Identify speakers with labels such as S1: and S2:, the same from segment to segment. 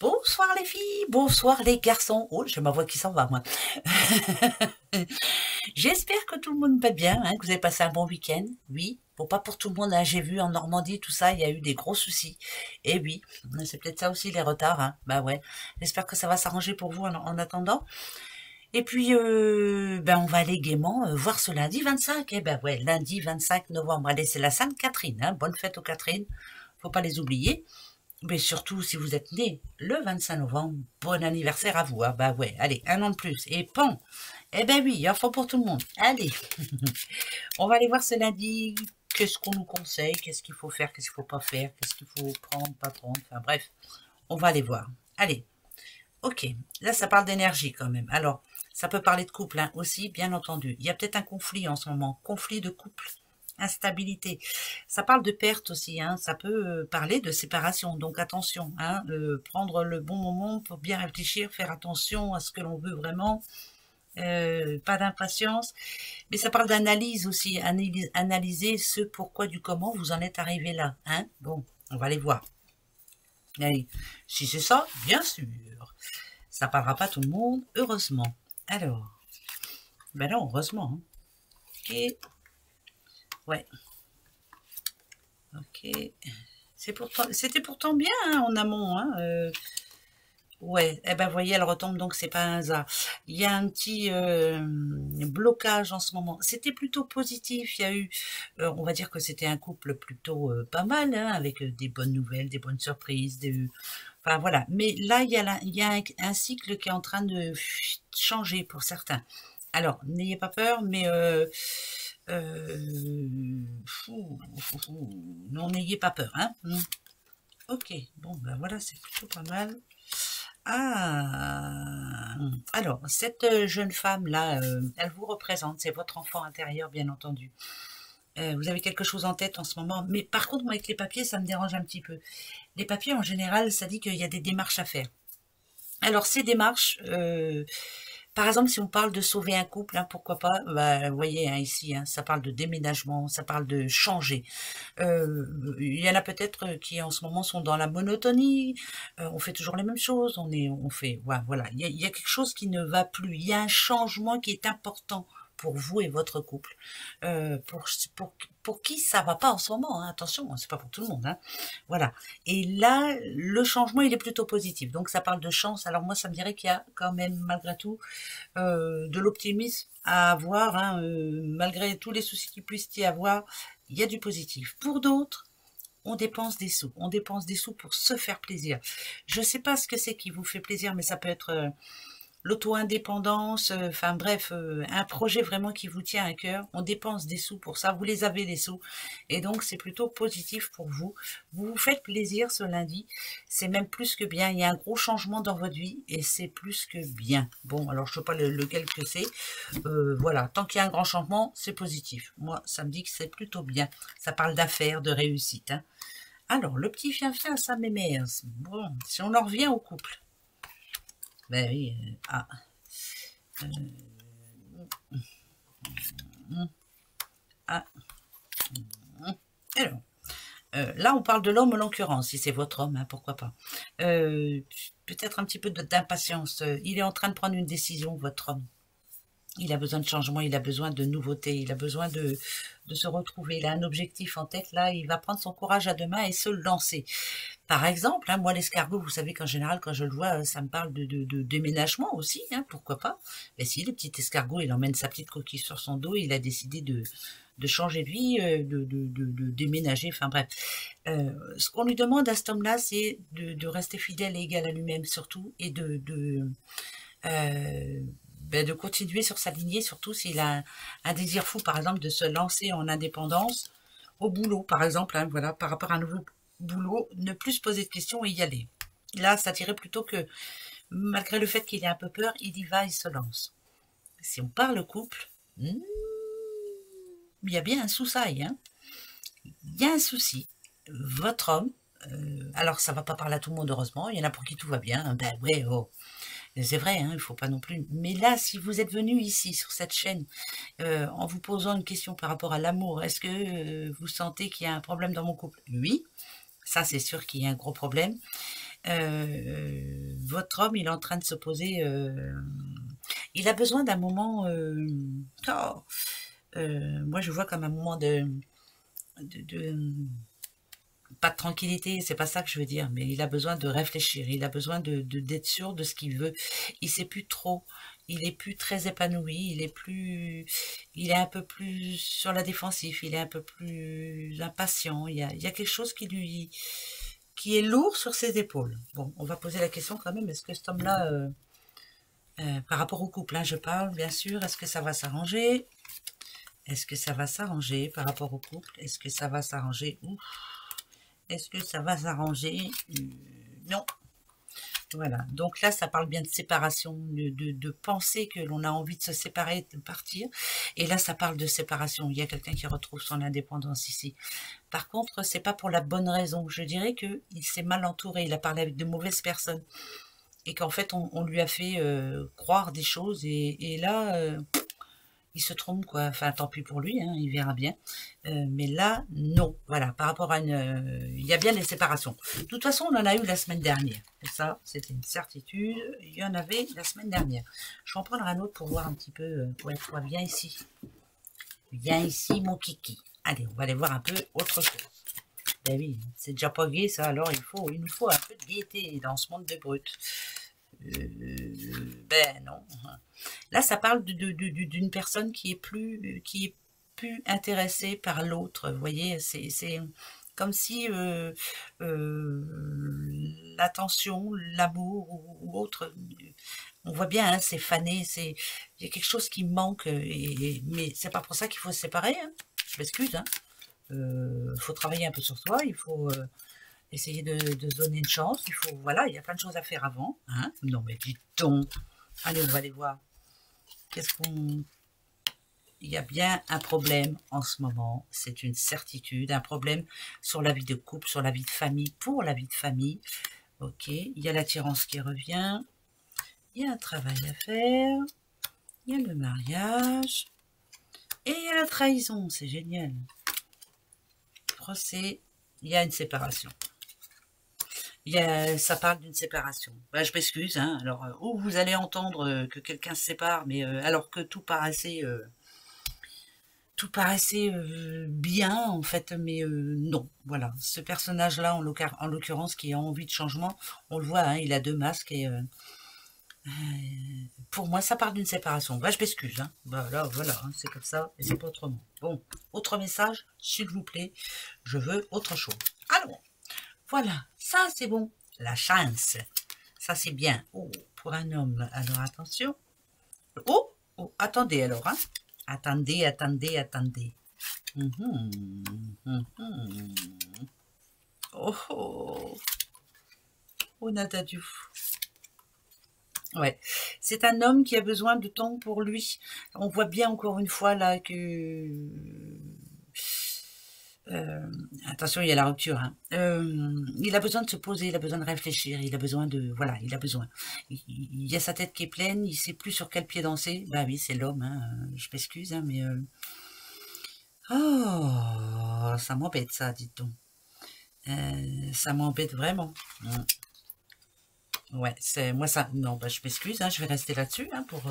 S1: Bonsoir les filles, bonsoir les garçons. Oh, j'ai ma voix qui s'en va, moi. J'espère que tout le monde va bien, hein, que vous avez passé un bon week-end. Oui, bon, pas pour tout le monde, hein. J'ai vu en Normandie, tout ça, il y a eu des gros soucis. Et oui, c'est peut-être ça aussi les retards, hein. Bah ouais, j'espère que ça va s'arranger pour vous en attendant. Et puis, ben on va aller gaiement voir ce lundi 25. Eh ben ouais, lundi 25 novembre. Allez, c'est la Sainte Catherine, hein. Bonne fête aux Catherine. Faut pas les oublier. Mais surtout, si vous êtes né le 25 novembre, bon anniversaire à vous. Ah bah ouais, allez, un an de plus. Et pan. Eh ben oui, il y en faut pour tout le monde. Allez, on va aller voir ce lundi. Qu'est-ce qu'on nous conseille? Qu'est-ce qu'il faut faire? Qu'est-ce qu'il faut pas faire? Qu'est-ce qu'il faut prendre, pas prendre? Enfin bref, on va aller voir. Allez, ok. Là, ça parle d'énergie quand même. Alors, ça peut parler de couple hein, aussi, bien entendu. Il y a peut-être un conflit en ce moment. Conflit de couple. Instabilité. Ça parle de perte aussi, hein. Ça peut parler de séparation, donc attention, hein, prendre le bon moment pour bien réfléchir, faire attention à ce que l'on veut vraiment, pas d'impatience, mais ça parle d'analyse aussi, analyser ce pourquoi du comment vous en êtes arrivé là, hein. Bon, on va les voir. Allez, si c'est ça, bien sûr, ça parlera pas tout le monde, heureusement. Alors, ben non, heureusement, hein. Ok, ouais, ok. C'était pourtant bien hein, en amont. Hein, ouais, eh ben voyez, elle retombe donc c'est pas un hasard. Il y a un petit blocage en ce moment. C'était plutôt positif. Il y a eu, on va dire que c'était un couple plutôt pas mal, hein, avec des bonnes nouvelles, des bonnes surprises, enfin voilà. Mais là, il y a un cycle qui est en train de changer pour certains. Alors, n'ayez pas peur, mais non, n'ayez pas peur, hein. Ok, bon, ben voilà, c'est plutôt pas mal. Ah, alors, cette jeune femme-là, elle vous représente, c'est votre enfant intérieur, bien entendu. Vous avez quelque chose en tête en ce moment, mais par contre, moi, avec les papiers, ça me dérange un petit peu. Les papiers, en général, ça dit qu'il y a des démarches à faire. Alors, ces démarches, par exemple, si on parle de sauver un couple, hein, pourquoi pas, bah, vous voyez hein, ici, hein, ça parle de déménagement, ça parle de changer. Il y en a peut-être qui en ce moment sont dans la monotonie, on fait toujours les mêmes choses, on fait, voilà, il y a quelque chose qui ne va plus, il y a un changement qui est important pour vous et votre couple. Pour qui ça va pas en ce moment, hein, attention, c'est pas pour tout le monde, hein, voilà. Et là, le changement, il est plutôt positif. Donc ça parle de chance. Alors moi, ça me dirait qu'il y a quand même malgré tout de l'optimisme à avoir, hein, malgré tous les soucis qu'il puisse y avoir, il y a du positif. Pour d'autres, on dépense des sous. On dépense des sous pour se faire plaisir. Je ne sais pas ce que c'est qui vous fait plaisir, mais ça peut être l'auto-indépendance, enfin bref, un projet vraiment qui vous tient à cœur. On dépense des sous pour ça. Vous les avez, les sous. Et donc, c'est plutôt positif pour vous. Vous vous faites plaisir ce lundi. C'est même plus que bien. Il y a un gros changement dans votre vie et c'est plus que bien. Bon, alors je ne sais pas lequel que c'est. Voilà, tant qu'il y a un grand changement, c'est positif. Moi, ça me dit que c'est plutôt bien. Ça parle d'affaires, de réussite. Hein. Alors, le petit fiançain, ça m'émerde. Bon, si on en revient au couple. Ben oui, ah, alors, là, on parle de l'homme en l'occurrence, si c'est votre homme, hein, pourquoi pas. Peut-être un petit peu d'impatience. Il est en train de prendre une décision, votre homme. Il a besoin de changement, il a besoin de nouveautés, il a besoin de se retrouver. Il a un objectif en tête, là, il va prendre son courage à deux mains et se lancer. Par exemple, hein, moi, l'escargot, vous savez qu'en général, quand je le vois, ça me parle de déménagement aussi, hein, pourquoi pas. Mais si, le petit escargot, il emmène sa petite coquille sur son dos, il a décidé de changer de vie, de déménager, enfin bref. Ce qu'on lui demande à cet homme-là, c'est de rester fidèle et égal à lui-même surtout, et de continuer sur sa lignée, surtout s'il a un désir fou, par exemple, de se lancer en indépendance au boulot, par exemple, hein, voilà, par rapport à un nouveau boulot, ne plus se poser de questions et y aller. Là, ça dirait plutôt que, malgré le fait qu'il ait un peu peur, il y va, il se lance. Si on parle couple, il y a bien un souci, hein. Il y a un souci. Votre homme, alors ça va pas parler à tout le monde, heureusement, il y en a pour qui tout va bien, ben ouais, oh. C'est vrai, hein, il ne faut pas non plus. Mais là, si vous êtes venu ici, sur cette chaîne, en vous posant une question par rapport à l'amour, est-ce que vous sentez qu'il y a un problème dans mon couple? Oui, ça c'est sûr qu'il y a un gros problème. Votre homme, il est en train de se poser... il a besoin d'un moment... oh, moi, je vois comme un moment de pas de tranquillité, c'est pas ça que je veux dire, mais il a besoin de réfléchir, il a besoin d'être sûr de ce qu'il veut. Il sait plus trop, il est plus très épanoui, il est un peu plus sur la défensive, il est un peu plus impatient. Il y a quelque chose qui est lourd sur ses épaules. Bon, on va poser la question quand même, est-ce que cet homme-là, par rapport au couple, hein, je parle bien sûr, est-ce que ça va s'arranger? Est-ce que ça va s'arranger par rapport au couple? Est-ce que ça va s'arranger? Est-ce que ça va s'arranger? Non. Voilà. Donc là, ça parle bien de séparation, de penser que l'on a envie de se séparer, de partir. Et là, ça parle de séparation. Il y a quelqu'un qui retrouve son indépendance ici. Par contre, c'est pas pour la bonne raison. Je dirais qu'il s'est mal entouré. Il a parlé avec de mauvaises personnes. Et qu'en fait, on lui a fait croire des choses. Et là... il se trompe, quoi. Enfin, tant pis pour lui, hein, il verra bien. Mais là, non. Voilà, par rapport à une... il y a bien des séparations. De toute façon, on en a eu la semaine dernière. Et ça, c'était une certitude. Il y en avait la semaine dernière. Je vais en prendre un autre pour voir un petit peu... ouais, toi, viens ici. Viens ici, mon kiki. Allez, on va aller voir un peu autre chose. Ben oui, c'est déjà pas gai, ça. Alors, il nous faut un peu de gaieté dans ce monde de brut. Ben non. Là, ça parle d'une personne qui est plus intéressée par l'autre. Vous voyez, c'est comme si l'attention, l'amour ou autre, on voit bien, hein, c'est fané, il y a quelque chose qui manque. Mais c'est pas pour ça qu'il faut se séparer. Hein. Je m'excuse. Hein. Faut travailler un peu sur soi. Il faut essayer de se donner une chance. Il faut, voilà, il y a plein de choses à faire avant. Hein. Non, mais dis donc. Allez, on va aller voir. Qu'est-ce qu'on... Il y a bien un problème en ce moment, c'est une certitude, un problème sur la vie de couple, sur la vie de famille, pour la vie de famille. Ok, il y a l'attirance qui revient, il y a un travail à faire, il y a le mariage, et il y a la trahison, c'est génial. Procès, il y a une séparation. Ça parle d'une séparation. Ben, je m'excuse, hein, alors, où vous allez entendre que quelqu'un se sépare, mais alors que tout paraissait bien en fait, mais non, voilà, ce personnage-là en l'occurrence qui a envie de changement, on le voit, hein, il a deux masques et pour moi ça part d'une séparation. Bah, je m'excuse, hein. Bah, là, voilà, hein, c'est comme ça et c'est pas autrement. Bon, autre message, s'il vous plaît, je veux autre chose. Alors, voilà, ça c'est bon, la chance, ça c'est bien. Oh, pour un homme, alors attention. Oh, oh, attendez alors, hein. Attendez, attendez, attendez. Oh, oh. Oh, Nadadou. Ouais, c'est un homme qui a besoin de temps pour lui. On voit bien encore une fois là que... attention, il y a la rupture. Hein. Il a besoin de se poser, il a besoin de réfléchir, il a besoin de... Voilà, il a besoin. Il y a sa tête qui est pleine, il sait plus sur quel pied danser. Bah oui, c'est l'homme, hein. Je m'excuse, hein, mais... Oh, ça m'embête ça, dites-donc. Ça m'embête vraiment. Ouais, c'est moi ça. Non, bah, je m'excuse, hein, je vais rester là-dessus hein, pour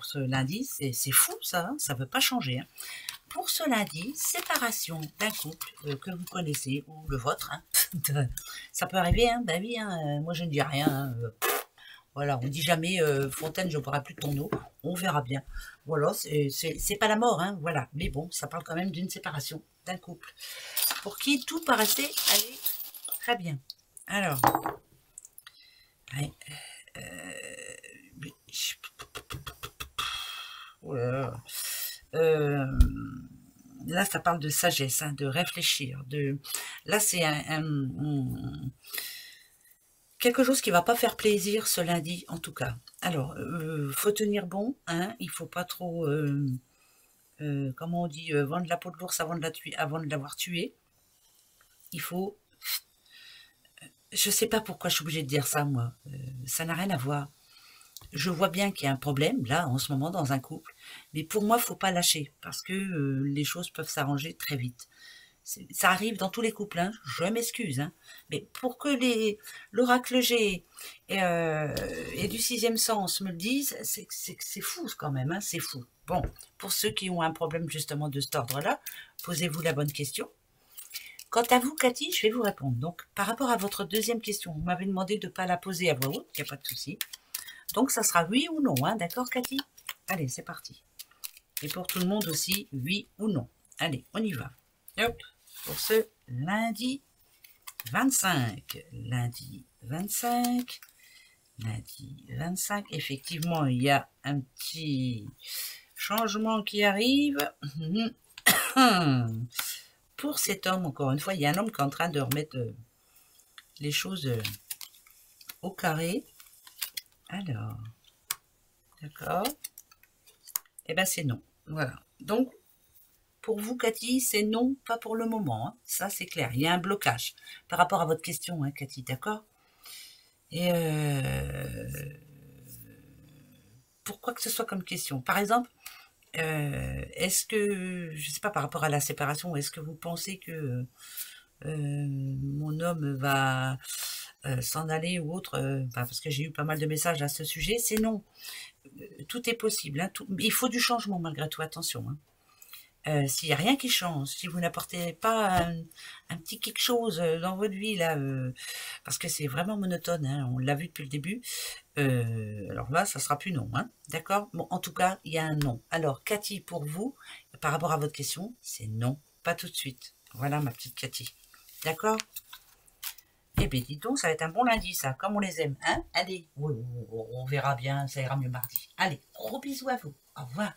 S1: ce lundi. C'est fou ça, hein, ça veut pas changer. Hein. Pour ce lundi, séparation d'un couple que vous connaissez ou le vôtre. Hein. Ça peut arriver, hein, bah oui. Hein, moi je ne dis rien. Hein, voilà, on dit jamais Fontaine, je ne boirai plus de ton eau. On verra bien. Voilà, c'est pas la mort, hein, voilà. Mais bon, ça parle quand même d'une séparation d'un couple pour qui tout paraissait aller très bien. Alors. Ouais, là, ça parle de sagesse, hein, de réfléchir. Là, c'est quelque chose qui va pas faire plaisir ce lundi, en tout cas. Alors, faut tenir bon, hein, il faut pas trop, comment on dit, vendre la peau de l'ours avant de l'avoir tué. Il faut... Je sais pas pourquoi je suis obligée de dire ça, moi. Ça n'a rien à voir. Je vois bien qu'il y a un problème, là, en ce moment, dans un couple. Mais pour moi, il ne faut pas lâcher, parce que les choses peuvent s'arranger très vite. Ça arrive dans tous les couples, hein, je m'excuse. Hein. Mais pour que l'oracle G et du sixième sens me le disent, c'est fou quand même, hein, c'est fou. Bon, pour ceux qui ont un problème justement de cet ordre-là, posez-vous la bonne question. Quant à vous, Cathy, je vais vous répondre. Donc, par rapport à votre deuxième question, vous m'avez demandé de ne pas la poser à voix haute, il n'y a pas de souci. Donc, ça sera oui ou non, hein, d'accord, Cathy? Allez, c'est parti. Et pour tout le monde aussi, oui ou non. Allez, on y va. Hop, pour ce lundi 25. Lundi 25. Lundi 25. Effectivement, il y a un petit changement qui arrive. Pour cet homme, encore une fois, il y a un homme qui est en train de remettre les choses au carré. Alors, d'accord. Eh bien, c'est non. Voilà. Donc, pour vous, Cathy, c'est non, pas pour le moment. Hein. Ça, c'est clair. Il y a un blocage par rapport à votre question, hein, Cathy, d'accord? Et pourquoi que ce soit comme question? Par exemple, est-ce que, je ne sais pas, par rapport à la séparation, est-ce que vous pensez que mon homme va s'en aller ou autre, parce que j'ai eu pas mal de messages à ce sujet, c'est non. Tout est possible. Hein, il faut du changement malgré tout, attention. Hein. S'il n'y a rien qui change, si vous n'apportez pas un petit quelque chose dans votre vie, là, parce que c'est vraiment monotone, hein, on l'a vu depuis le début, alors là, ça sera plus non. Hein, d'accord? Bon, en tout cas, il y a un non. Alors, Cathy, pour vous, par rapport à votre question, c'est non, pas tout de suite. Voilà ma petite Cathy. D'accord? Eh bien, dis donc, ça va être un bon lundi, ça, comme on les aime. Hein? Allez, on verra bien, ça ira mieux mardi. Allez, gros bisous à vous. Au revoir.